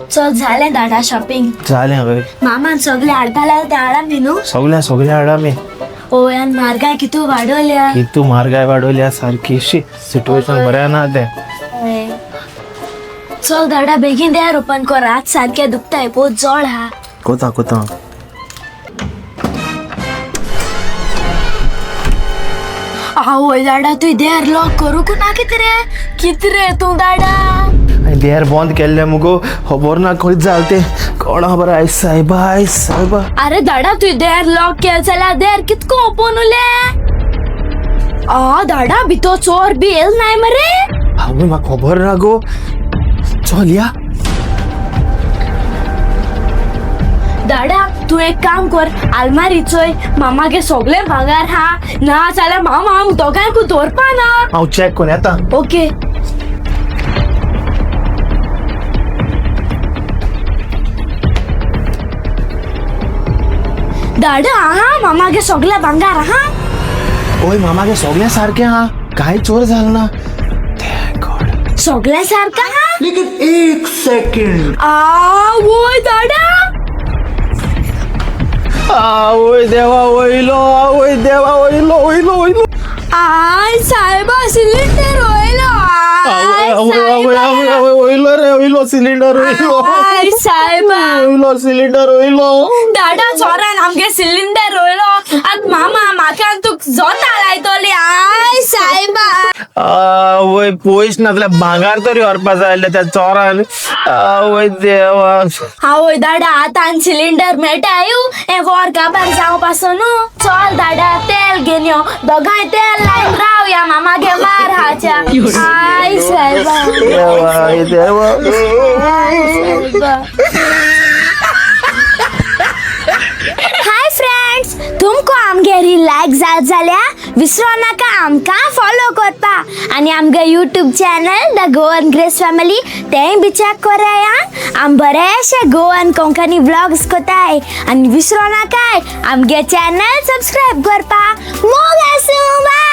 चल झाले दादा शॉपिंग. जालें हय. मामान सगळे हाडपाला ते हाडा मी न्हू. सगळ्या हाडा मी. ओ यान म्हारगाय कितू वाडवल्या. कितू म्हारगाय वाडवल्या सारकी. सिच्युएशन बरें ना तें. चल दादा बेगीन द्यार ओपन कर. आज सारखे दुखताय पोट जळ हा. कोता आवय दादा तू देर लॉक करू को ना कित रे तू दादा. देर बंद केल्ले मुगो खबर ना खंय जालते कोण खबर. आय सायबा. अरे दादा तू देर लॉक केल चला देर कितको ओपन उले. दादा भितो चोर बी येल नाही मरे. हांवें म्हाका खबर ना गो. चल या. दादा तू एक काम कर आलमारी चोय मामा के सगळे भांगार हा ना चला मामा आम दोघांकू दवरपा ना. हांव चॅक कोन येता. ओके. दादा हा मामा के सगळे भांगार हा. ओय मामागे सगळ्या सारखे हा. काय चोर झाला ना. Thank God. सगळ्या सारखा हा. लेकिन एक सेकंड. ओय दादा. ओय देवा वयलो. ओय देवा वयलो. आय साहेबा सिलेंडर होयलो. वयलो सिलिंडर वयलो. आय साहेबा सिलिंडर वयलो. दादा चोरान आमगे सिलेंडर होयलो. आत मामा म्हाका तू जोता लायतोली. आय साहेबा. वय पयस नासल्या भांगार तरी व्हरपा जाय त्या चोरान. वय देवा. आवय दादा आतां सिलेंडर मेळटायू हे वर काबार जावं पासून. चल दादा तेल घेन यो दोगांय तेल लायन रावया मामागे मार हाच्या. आय साहेबा. देवा. हाय फ्रेंड्स तुमको आमगे रील लायक जाल्या विसरो नाका आमकां फॉलो करपा आनी आमगे YouTube channel the Goan grace family तेंय बी चॅक कराया. आम बरेशे गोवन कोंकणी व्लॉग्स कोताय आनी विसरो नाकाय आमगे चॅनल सबस्क्राईब करपा. मोग आसूं. बाय.